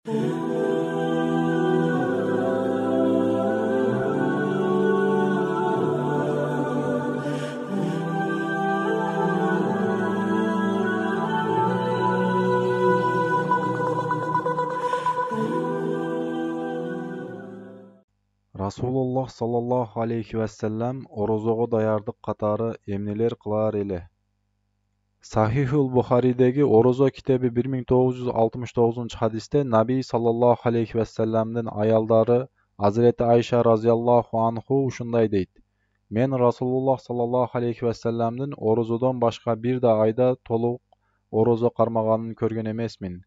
Rasulullah sallallahu aleyhi ve sellem orozogo dayardык katары эмнелер кылаар эле? Sahihul Buhari'deki Orozo kitabı 1969 hadiste Nabi sallallahu aleyhi ve sellem'den ayalları Hazreti Ayşe razıyallahu anhu uşunday deydi. Men Rasulullah sallallahu aleyhi ve sellem'den orozodan başka bir de ayda toluq orozo karmaganını körgen emesmin.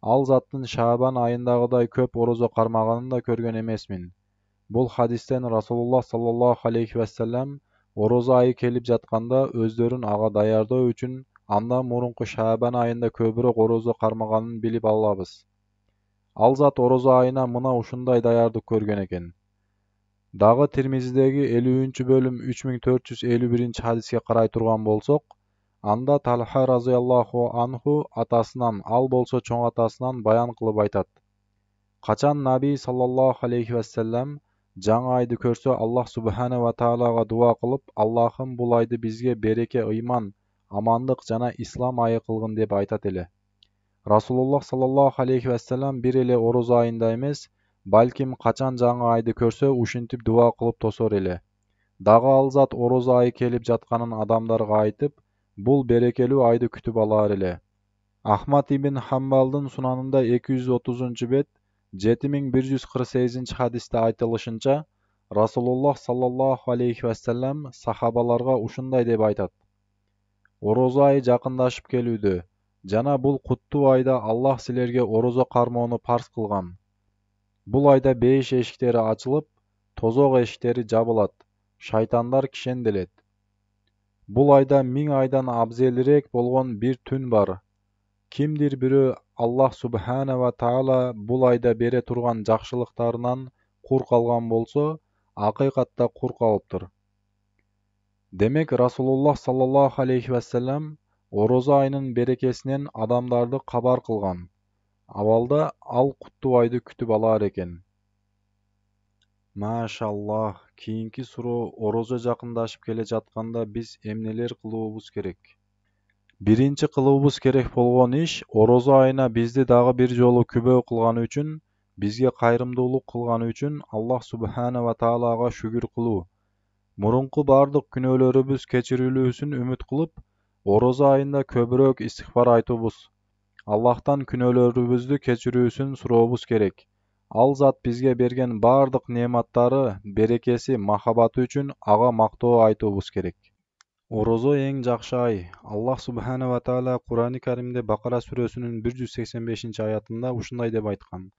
Al zattın Şaban ayındagıday köp orozo karmaganını da körgen emesmin. Bul hadisten Rasulullah sallallahu aleyhi ve sellem orozo ayı kelip jatkanda özlörün aga dayardoo üçün andan murunku Şaban ayında köbürök orozo karmaganын bilip alabız. Al zat orozo ayına mına uşunday dayardık körgen eken. Dagı Tirmizidegi 50. bölüm 3451 hadiske karay turgan bolsok, anda Talha razıyallahu anhu atasынан, al bolso çoң atasынан bayan kılıp aytat. Kaçan Nabi sallallahu aleyhi ve sellem жаңы айды көрсө Аллах субхана ва таалага дуа кылып, Аллахым бул айды бизге береке, ыйман, амандык жана ислам айы кылгын деп айтат эле. Расулуллах саллаллаху алейхи ва саллям бир эле орозо айында эмес, балким качан жаңы айды көрсө ушинтип дуа кылып тосор эле. Дагы ал зат орозо айы келип жатканын адамдарга айтып, бул берекелүү айды күтүп алар эле. Ахмад ибн Хамбалдын сунанында 230 бет 7148 hadiste aytılışınca Rasulullah sallallahu aleyhi ve sellem sahabalarga ушундай деп айтат. Орозо айы жакындаşıp келүүдө. Жана бул куттуу айда Аллах силерге орозо кармоону парз кылган. Бул айда бейиш эшиктери ачылып, тозок эшиктери жабылат. Шайтандар кишенделет. Бул айда 1000 айдан абзелирээк болгон бир түн бар. Kimdir biri Allah subhana ve taala bul ayda bere turgan jakşılıklarından kur kalgan bolsa, hakikatta kur kalıptır. Demek Rasulullah sallallahu aleyhi ve sellem orozo ayının berekesinden adamlardı kabar kılgan. Avalda al kuttu aydı kütüp alar eken. Maşallah, kiyinki suru orozo jakındaşıp kele jatkanda biz emneler kılıbız kerek. Birinci kılıbız kerek bolgon iş, orozo ayına bizdi dagı bir jolu kübö kılgany üçün, bizge kayrımdуулuk kılgany üçün Allah subhanahu ve taalaga şükür kılуу. Murunku bardyk günöөлөрүбүz keçirilүүsүн ümit kılıp, orozo ayında köbürök istighfar aytubuz. Allah'tan günöөлөрүбүздү keçirүүsүn suroobuz kerek. Al zat bizge bergen bardyk nematları, berekesi, mahabаты üçün aga maktоо aytubuz kerek. Orozo эң жакшы ай. Аллах субхана ва таала Кур'ан-ы Каримде Бакара сүрөсүнүн 185 аятында ушундай деп айткан.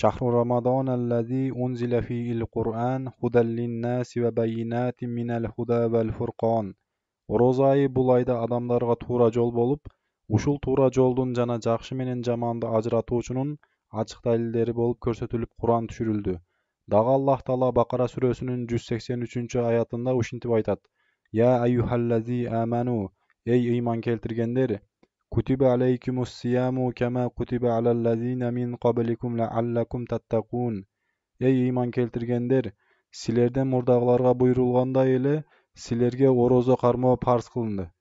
Шахру Рамадан аллази унзила фиил Кур'ан худал линнаси ва байинатин минал худа вал фуркан. Orozo айы бул айда адамдарга туура жол болуп, ушул туура жолдун жана жакшы менен жаманды ажыратуучунун ачык далилдери болуп көрсөтүлүп Кур'ан түшүрүлдү. Дагы Аллах таала Бакара сүрөсүнүн 183 аятында ушинтип айтат. Ya eyyuhallazi amanu, ey iman keltirgenler, kutibe aleykumus siyamu kema kutibe alallazina min qablikum la'allakum tattaqun. Ey iman keltirgenler, silerden murdagılarga buyurulganday ele silerge orozo karmoo parz kılındı.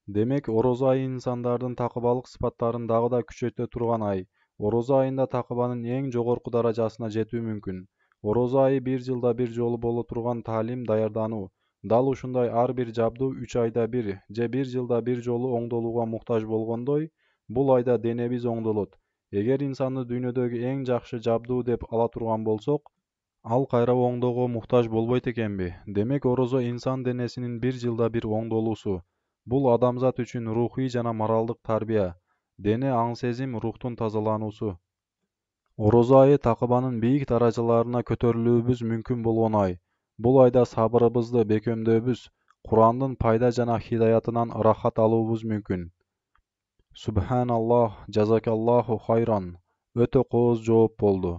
Demek orozo ayı insanlardın takıbalık sıfatların dağı da küçöte turgan ay. Orozo ayında takıbanın en jogorku darajasına jetүү mümkün. Orozo ayı bir жылда bir jolu bolu turgan talim dayardanуу. Dal ушундай ар бир жабдуу 3 айда бир же 1 жылда бир жолу оңдолууга муктаж болгондой, бул айда денебиз оңдолот. Эгер инсанды дүйнөдөгү эң жакшы жабдуу деп ала турган болсок, ал кайра оңдоого муктаж болбойт экенби? Демек орозо инсан денесинин 1 жылда бир оңдолуусу. Бул адамзат үчүн рухий жана моралдык тарбия. Дене аң-сезим, рухтун тазалануусу. Орозо айы такыбанын бийик даражаларына көтөрүлүүбүз мүмкүн болгон ай. Бул айда сабырыбызды бекемдөбүз, Кур'андын пайда жана хидаятынан ырахат алуубуз мүмкүн. Субханаллах, жазакаллаху хайран. Өтө кооз жооп болду.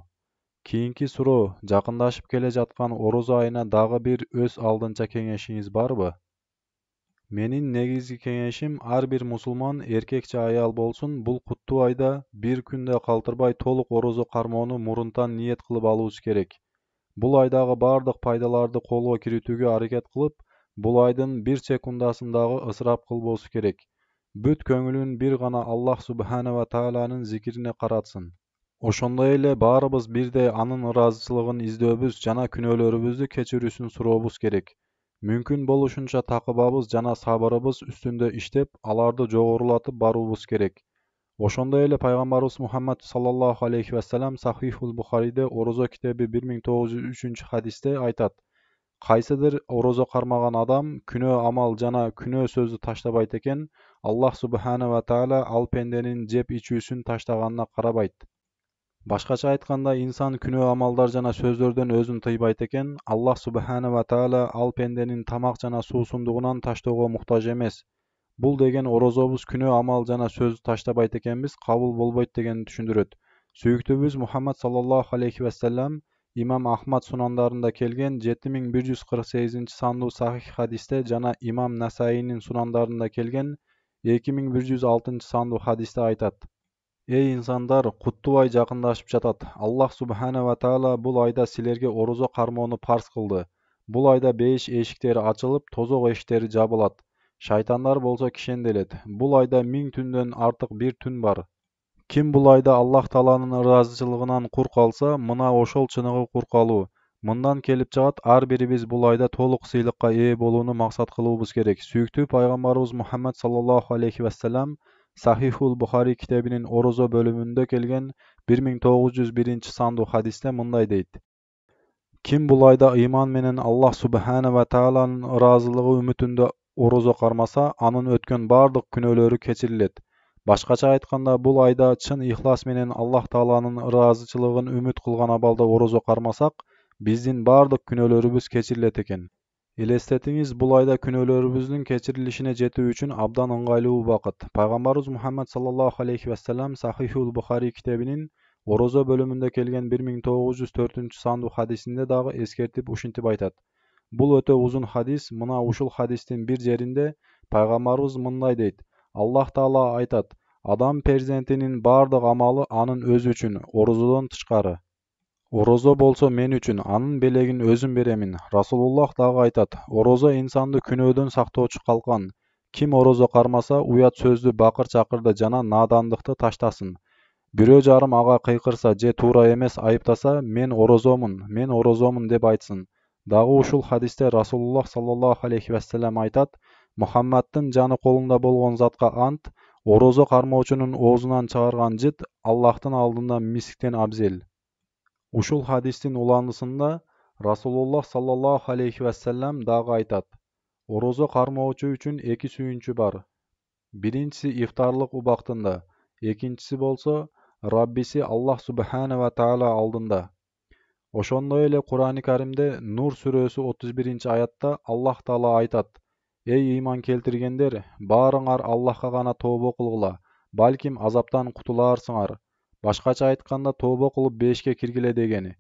Кийинки суроо, жакындашып келе жаткан орозо айына дагы бир өз алдынча кеңешиңиз барбы? Menin negizgi kеңешim har bir musulmon erkekçe ayal bolsun bul kuттуу ayda bir күндө калтырбай толук орозо кармоону мурунтан ниет кылып алуубуз керек. Бул айдагы бардык пайдаларды колго киритүүгө аракет кылып, бул айдын бир секундасын дагы ысырап кылбоосу керек. Бүт көңүлүн бир гана Аллах субхана ва тааланын зикирине каратсын. Ошондой эле баарыбыз бирдей анын ыраазычылыгын издөбүз жана күнөөлөрүбүздү кечирүүсүн сурообуз керек. Мүмкүн болушунча такыбабыз жана сабырыбыз үстүндө иштеп, аларды жогорулатып баруубуз керек. Ошондой эле пайгамбарыбыз Мухаммад саллаллаху алейхи вассалам Сахихул Бухариде Орозо китеби 1903 хадисте айтат: Кайсыдыр орозо кармаган адам күнөө амал жана күнөө сөздү таштабайт экен, Аллах субхана ва таала ал пенденин жеп ичүүсүн таштаганына карабайт. Башкача айтканда, инсан күнөө амалдар жана сөздөрдөн өзүн тыйбайт экен, Аллах субхана ва таала ал пенденин тамак жана суусундугунан таштоого муктаж эмес. Бул деген орозобуз күнөө амал жана сөздү таштабайт экенбиз, кабыл болбойт дегенди түшүндүрөт. Сүйүктүүбүз Мухаммад саллаллаху алейхи вассалам Имам Ахмад сунандарында келген 7148-сандуу сахих хадисте жана Имам Насаинин сунандарында келген 2106-сандуу хадисте айтат: Эй инсандар, куттуу ай жакындашып жатат. Аллах субхана ва таала бул айда силерге орозо кармоону парз кылды. Бул айда бейиш эшиктери ачылып, тозок эшиктери жабылат. Шайтандар болсо кишенделет. Бул айда 1000 түндөн артык бир түн бар. Ким бул айда Аллах тааланын ыраазычылыгынан кур калса, мына ошол чыныгы кур калуу. Мындан келип чыгат, ар бирибиз бул айда толук сыйлыкка ээ болууну максат кылуубуз керек. Сүйүктүү пайгамбарыбыз Мухаммад саллаллаху алейхи вассалам Сахихул Бухари китебинин орозо бөлүмүндө келген 1901-сандуу хадисте мындай дейт: Ким бул айда ыйман менен Аллах субхана ва тааланын ыраазылыгы үмүтүндө орозо кармаса, анын өткөн бардык күнөөлөрү кечирилет. Башкача айтканда, бул айда чын ихлас менен Аллах тааланын ыраазычылыгын үмүт кылган абалда орозо кармасак, биздин бардык күнөөлөрүбүз кечирилет экен. Элестетиңиз, бул айда күнөөлөрүбүздүн кечирилишине жетүү үчүн абдан ыңгайлуу убакыт. Пайгамбарыбыз Мухаммад саллаллаху алейхи вассалам Сахихул Бухари китебинин орозо бөлүмүндө келген 1904-сандуу хадисинде дагы эскертип ушинтип айтат. Бул өтө узун хадис. Мына ушул хадистин бир жеринде пайгамбарыбыз мындай дейт: Аллах таала айтат: Адам перзентинин бардык амалы анын өзү үчүн, орозодон тышкары. Орозо болсо мен үчүн, анын белегин өзүм беремин. Расулуллах дагы айтат: Орозо инсанды күнөөдөн сактоочу калкан. Ким орозо кармаса, уят сөздү, бакыр-чакырды жана наадандыкты таштасын. Бирөө жарым ага кыйкырса же туура эмес айыптаса, мен орозомун деп айтсын. Дагы ушул хадисте Расулуллах саллаллаху алейхи вассалам айтат: Мухаммаддын жаны колунда болгон затка ант, орозо кармоочунун оозунан чыгарган жыт Аллахтын алдында мисктен абзел. Ушул хадистин уландысында Расулуллах саллаллаху алейхи вассалам дагы айтат: Орозо кармоочу үчүн эки сүйүнчү бар. Биринчиси ифтарлык убактында, экинчиси болсо Раббиси Аллах субхана ва таала алдында. Ошондой эле Кур'ани Каримде Нур сүрөсү 31-аятта Аллах таала айтат: Эй ыйман келтиргендер, баарыңар Аллахка гана тобо кылгыла, балким азаптан кутулаарсыңар. Башкача айтканда, тобо кылып бешке киргиле дегени.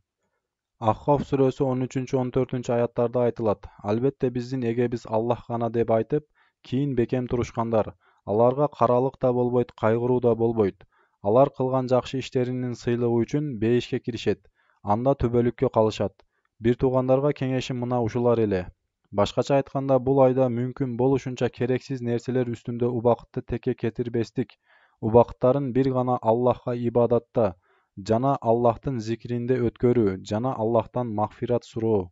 Ахкаф сүрөсү 13-14-аяттарда айтылат: Албетте биздин эгебиз Аллах гана деп айтып, кийин бекем турушкандар, аларга каралык да болбойт, кайгыруу да болбойт. Алар кылган жакшы иштеринин сыйлыгы үчүн бейишке киришет, анда түбөлүккө калышат. Бир туугандарга кеңешим мына ушулар эле. Башкача айтканда, бул айда мүмкүн болушунча керексиз нерселер үстүндө убакытты текке кетирбестик, убакыттарын бир гана Аллахка ибадатта жана Аллахтын зикиринде өткөрүү жана Аллахтан магфират суроо.